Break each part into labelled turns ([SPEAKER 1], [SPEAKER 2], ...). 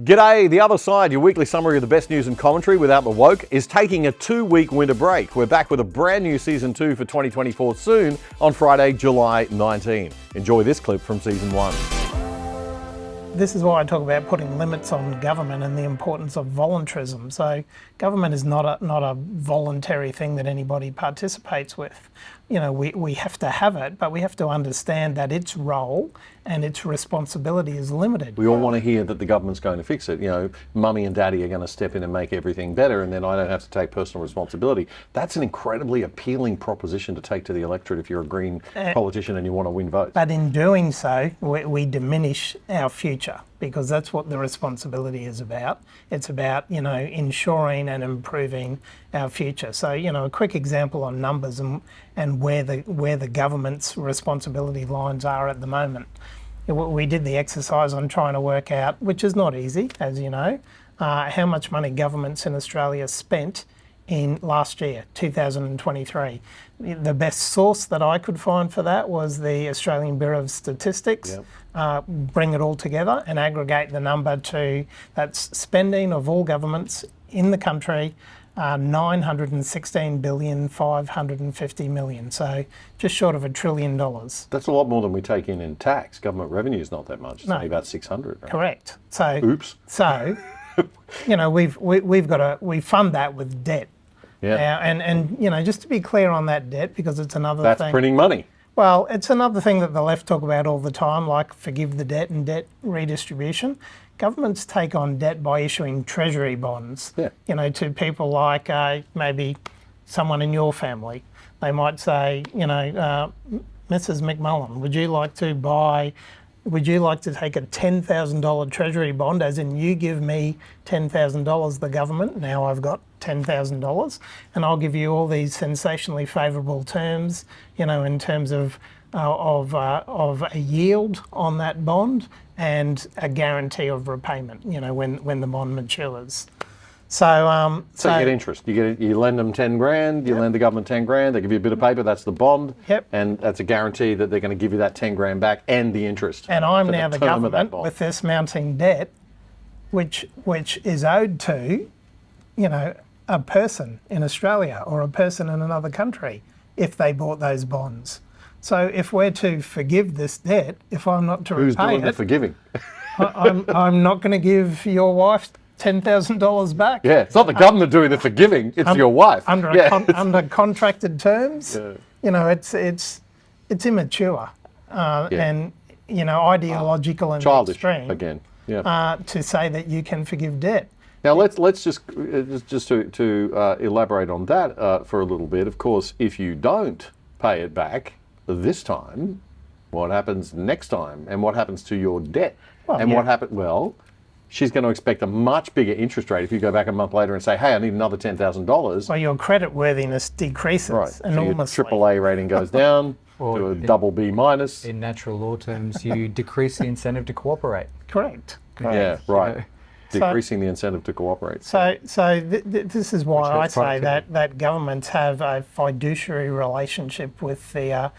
[SPEAKER 1] G'day, The Other Side, your weekly summary of the best news and commentary without the woke, is taking a 2-week winter break. We're back with a brand new Season 2 for 2024 soon on Friday, July 19. Enjoy this clip from Season 1.
[SPEAKER 2] This is why I talk about putting limits on government and the importance of voluntarism. So government is not a voluntary thing that anybody participates with. You know, we have to have it, but we have to understand that its role and its responsibility is limited.
[SPEAKER 1] We all want to hear that the government's going to fix it. You know, mummy and daddy are going to step in and make everything better, and then I don't have to take personal responsibility. That's an incredibly appealing proposition to take to the electorate if you're a Green politician and you want to win votes.
[SPEAKER 2] But in doing so, we diminish our future, because that's what the responsibility is about. It's about, you know, ensuring and improving our future. So, you know, a quick example on numbers and where the government's responsibility lines are at the moment. We did the exercise on trying to work out, which is not easy, as you know, how much money governments in Australia spent in last year, 2023. The best source that I could find for that was the Australian Bureau of Statistics. Yep. Bring it all together and aggregate the number to, that's spending of all governments in the country, 916,550 million. So just short of $1 trillion.
[SPEAKER 1] That's a lot more than we take in tax. Government revenue is not that much. It's only about 600. Right?
[SPEAKER 2] Correct. So,
[SPEAKER 1] oops.
[SPEAKER 2] So, you know, we fund that with debt.
[SPEAKER 1] Yeah.
[SPEAKER 2] And you know, just to be clear on that debt, because it's another thing.
[SPEAKER 1] That's printing money.
[SPEAKER 2] Well, it's another thing that the left talk about all the time, like forgive the debt and debt redistribution. Governments take on debt by issuing treasury bonds, you know, to people like maybe someone in your family. They might say, you know, Mrs. McMullen, would you like to take a $10,000 treasury bond, as in you give me $10,000, the government, now I've got $10,000, and I'll give you all these sensationally favourable terms, you know, in terms of a yield on that bond and a guarantee of repayment, you know, when the bond matures. So
[SPEAKER 1] you get interest. You lend them 10 grand. You lend the government 10 grand. They give you a bit of paper. That's the bond.
[SPEAKER 2] Yep.
[SPEAKER 1] And that's a guarantee that they're going to give you that 10 grand back and the interest.
[SPEAKER 2] And I'm now the government with this mounting debt, which is owed to, you know, a person in Australia or a person in another country if they bought those bonds. So if we're to forgive this debt, if I'm not to repay it,
[SPEAKER 1] who's doing the forgiving?
[SPEAKER 2] I'm not going to give your wife $10,000 back.
[SPEAKER 1] Yeah, it's not the government doing the forgiving; it's your wife
[SPEAKER 2] under contracted terms. Yeah. You know, it's immature and, you know, ideological and
[SPEAKER 1] childish
[SPEAKER 2] extreme
[SPEAKER 1] again. Yeah.
[SPEAKER 2] To say that you can forgive debt.
[SPEAKER 1] Now let's just to elaborate on that for a little bit. Of course, if you don't pay it back this time, what happens next time, and what happens to your debt, what happened? Well, she's going to expect a much bigger interest rate if you go back a month later and say, hey, I need another $10,000.
[SPEAKER 2] Well, your credit worthiness decreases enormously.
[SPEAKER 1] So your AAA rating goes down to a double B minus.
[SPEAKER 3] In natural law terms, you decrease the incentive to cooperate.
[SPEAKER 2] Correct.
[SPEAKER 1] Yeah, right. Decreasing the incentive to cooperate.
[SPEAKER 2] So this is why I say that governments have a fiduciary relationship with the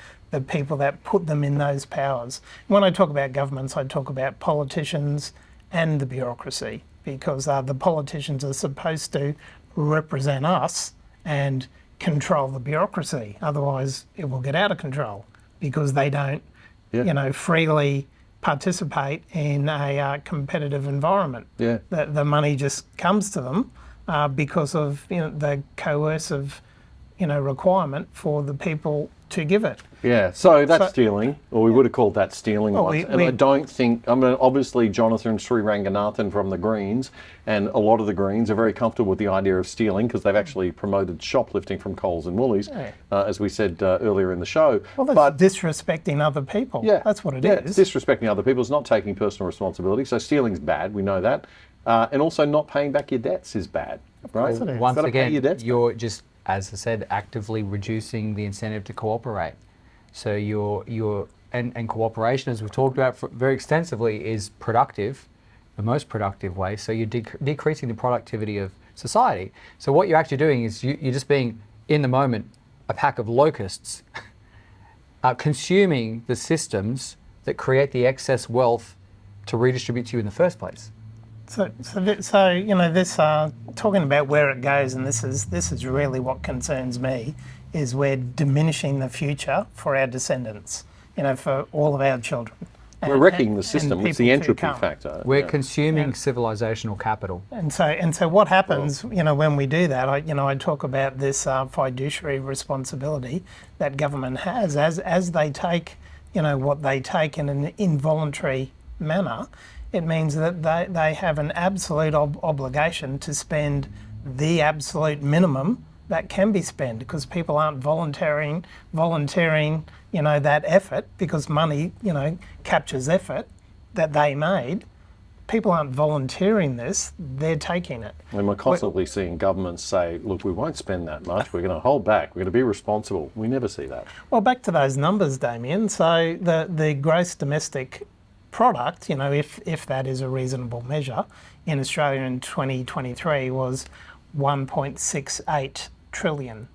[SPEAKER 2] people that put them in those powers. When I talk about governments, I talk about politicians and the bureaucracy, because the politicians are supposed to represent us and control the bureaucracy. Otherwise, it will get out of control because they don't, you know, freely participate in a competitive environment. Yeah. The money just comes to them because of, you know, the coercive, you know, requirement for the people to give it.
[SPEAKER 1] Yeah, so that's stealing, or we would have called that stealing once. And I don't think, I mean, obviously Jonathan Sriranganathan from the Greens and a lot of the Greens are very comfortable with the idea of stealing because they've actually promoted shoplifting from Coles and Woolies, as we said earlier in the show.
[SPEAKER 2] Well, that's disrespecting other people. Yeah, that's what it is.
[SPEAKER 1] It's disrespecting other people. It's not taking personal responsibility. So stealing's bad, we know that. And also not paying back your debts is bad, right?
[SPEAKER 3] Once again, you're just, as I said, actively reducing the incentive to cooperate. So and cooperation, as we've talked about very extensively, is productive, the most productive way. So you're decreasing the productivity of society. So what you're actually doing is you're just being, in the moment, a pack of locusts, consuming the systems that create the excess wealth to redistribute to you in the first place.
[SPEAKER 2] So you know, this talking about where it goes, and this is really what concerns me, is we're diminishing the future for our descendants. You know, for all of our children.
[SPEAKER 1] We're wrecking the system. It's the
[SPEAKER 2] people to
[SPEAKER 1] entropy
[SPEAKER 2] come.
[SPEAKER 1] factor.
[SPEAKER 3] We're
[SPEAKER 1] Yeah.
[SPEAKER 3] consuming civilizational capital.
[SPEAKER 2] And so what happens, you know, when we do that, I talk about this fiduciary responsibility that government has as they take, you know, what they take in an involuntary manner. It means that they have an absolute obligation to spend the absolute minimum that can be spent, because people aren't volunteering, you know, that effort, because money, you know, captures effort that they made. People aren't volunteering this, they're taking it.
[SPEAKER 1] And we're constantly seeing governments say, look, we won't spend that much, we're going to hold back, we're going to be responsible. We never see that.
[SPEAKER 2] Well, back to those numbers, Damien. So the gross domestic product, you know, if that is a reasonable measure, in Australia in 2023 was 1.68 trillion.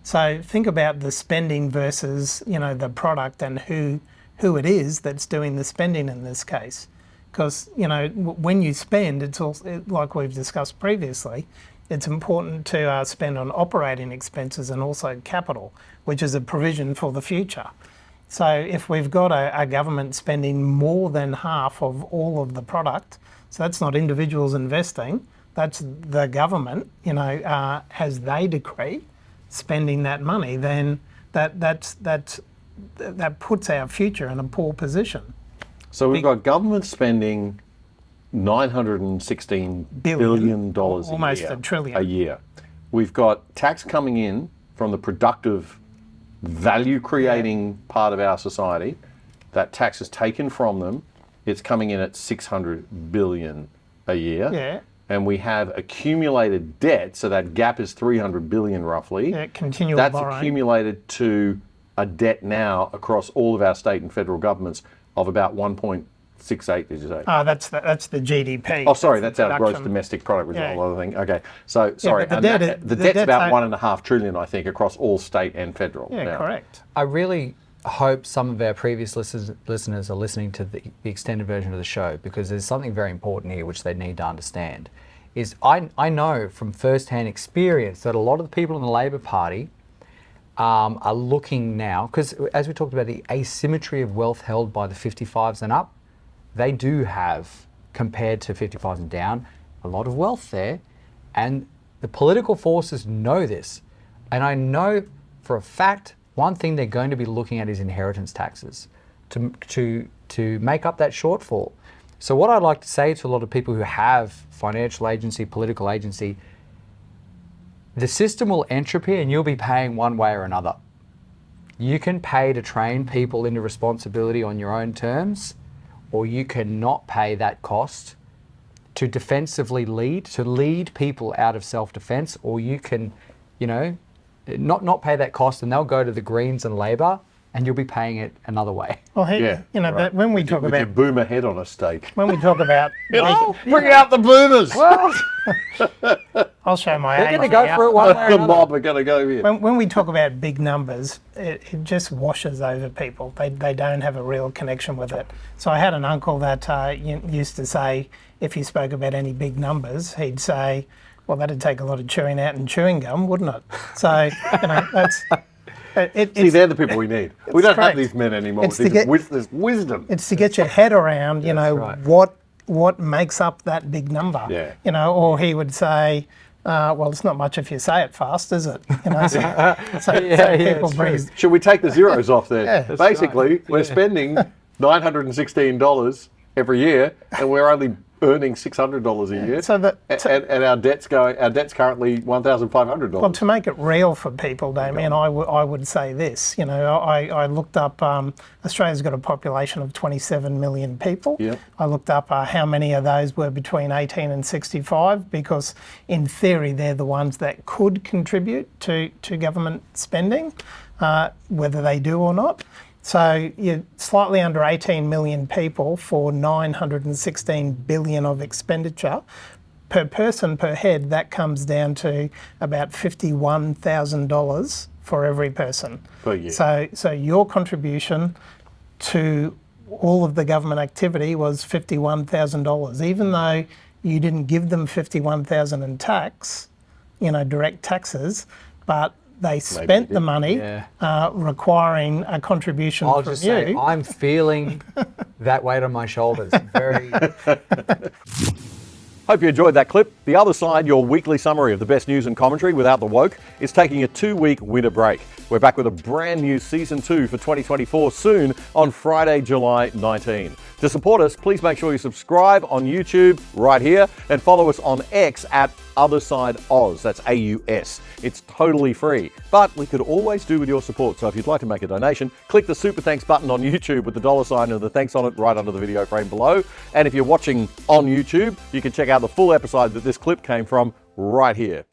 [SPEAKER 2] So think about the spending versus, you know, the product, and who it is that's doing the spending in this case. Because, you know, when you spend, it's also, like we've discussed previously, it's important to spend on operating expenses and also capital, which is a provision for the future. So if we've got a government spending more than half of all of the product, so that's not individuals investing, that's the government, you know, as they decree, spending that money, then that puts our future in a poor position.
[SPEAKER 1] So we've got government spending $916 billion
[SPEAKER 2] almost
[SPEAKER 1] a year.
[SPEAKER 2] a trillion.
[SPEAKER 1] A year. We've got tax coming in from the productive, value-creating part of our society. That tax is taken from them. It's coming in at $600 billion a year.
[SPEAKER 2] Yeah.
[SPEAKER 1] And we have accumulated debt, so that gap is $300 billion roughly.
[SPEAKER 2] Yeah, continual
[SPEAKER 1] That's
[SPEAKER 2] borrowing.
[SPEAKER 1] accumulated to a debt now across all of our state and federal governments of about 1.68, did you say?
[SPEAKER 2] That's the GDP.
[SPEAKER 1] Oh, sorry, that's our gross
[SPEAKER 2] production.
[SPEAKER 1] domestic product, which is a
[SPEAKER 2] Yeah.
[SPEAKER 1] whole other thing. Okay, so sorry,
[SPEAKER 2] but the
[SPEAKER 1] and
[SPEAKER 2] debt-
[SPEAKER 1] the
[SPEAKER 2] the
[SPEAKER 1] debt's
[SPEAKER 2] debt's
[SPEAKER 1] about
[SPEAKER 2] a-
[SPEAKER 1] $1.5 trillion, I think, across all state and federal.
[SPEAKER 2] Yeah,
[SPEAKER 1] now.
[SPEAKER 2] correct.
[SPEAKER 3] I really hope some of our previous listeners are listening to the extended version of the show, because there's something very important here which they need to understand. Is I know from first-hand experience that a lot of the people in the Labor Party are looking now, because as we talked about the asymmetry of wealth held by the 55s and up, they do have, compared to 55s and down, a lot of wealth there. And the political forces know this. And I know for a fact, one thing they're going to be looking at is inheritance taxes to make up that shortfall. So what I'd like to say to a lot of people who have financial agency, political agency, the system will entropy and you'll be paying one way or another. You can pay to train people into responsibility on your own terms, or you cannot pay that cost to defensively lead people out of self-defense, or you can, you know, not pay that cost and they'll go to the Greens and Labor and you'll be paying it another way.
[SPEAKER 2] Well,
[SPEAKER 1] Yeah,
[SPEAKER 2] you know,
[SPEAKER 1] right.
[SPEAKER 2] when we talk
[SPEAKER 1] With your
[SPEAKER 2] about
[SPEAKER 1] boomer head on a stake.
[SPEAKER 2] when we talk about,
[SPEAKER 1] Bring out the boomers!
[SPEAKER 2] I'll show my
[SPEAKER 3] They're
[SPEAKER 2] age.
[SPEAKER 3] going to go
[SPEAKER 2] now.
[SPEAKER 3] for it one way or
[SPEAKER 1] The
[SPEAKER 3] another.
[SPEAKER 1] mob are going to go here.
[SPEAKER 2] When we talk about big numbers, it just washes over people. They don't have a real connection with it. So I had an uncle that used to say, if you spoke about any big numbers, he'd say, well, that'd take a lot of chewing out and chewing gum, wouldn't it? So, you know, that's...
[SPEAKER 1] See, they're the people we need. We don't
[SPEAKER 2] correct.
[SPEAKER 1] have these men anymore.
[SPEAKER 2] It's to
[SPEAKER 1] These
[SPEAKER 2] get-
[SPEAKER 1] there's wisdom.
[SPEAKER 2] It's to get your head around, you know,
[SPEAKER 3] right.
[SPEAKER 2] what makes up that big number.
[SPEAKER 1] Yeah.
[SPEAKER 2] You know, or he would say, well, it's not much if you say it fast, is it? You know, so people
[SPEAKER 3] it's
[SPEAKER 2] bring...
[SPEAKER 1] Should we take the zeros off there?
[SPEAKER 2] Yeah. That's
[SPEAKER 1] Basically, we're spending $916 every year, and we're only earning $600 a year.
[SPEAKER 2] So that-
[SPEAKER 1] and our debt's currently $1,500.
[SPEAKER 2] Well, to make it real for people, Damien, I would say this. You know, I looked up, Australia's got a population of 27 million people.
[SPEAKER 1] Yep.
[SPEAKER 2] I looked up how many of those were between 18 and 65, because in theory they're the ones that could contribute to government spending, whether they do or not. So you're slightly under 18 million people for 916 billion of expenditure. Per person per head, that comes down to about $51,000 for every person.
[SPEAKER 1] Per year.
[SPEAKER 2] So your contribution to all of the government activity was $51,000, even though you didn't give them $51,000 in tax, direct taxes, but they spent the money requiring a contribution
[SPEAKER 3] I'll
[SPEAKER 2] from
[SPEAKER 3] just
[SPEAKER 2] you.
[SPEAKER 3] say, I'm feeling that weight on my shoulders. Very.
[SPEAKER 1] Hope you enjoyed that clip. The Other Side, your weekly summary of the best news and commentary without the woke, is taking a 2-week winter break. We're back with a brand new Season 2 for 2024 soon on Friday, July 19. To support us, please make sure you subscribe on YouTube right here and follow us on X at Other Side Oz. That's AUS. It's totally free, but we could always do with your support. So if you'd like to make a donation, click the Super Thanks button on YouTube with the $ and the thanks on it right under the video frame below. And if you're watching on YouTube, you can check out the full episode that this clip came from right here.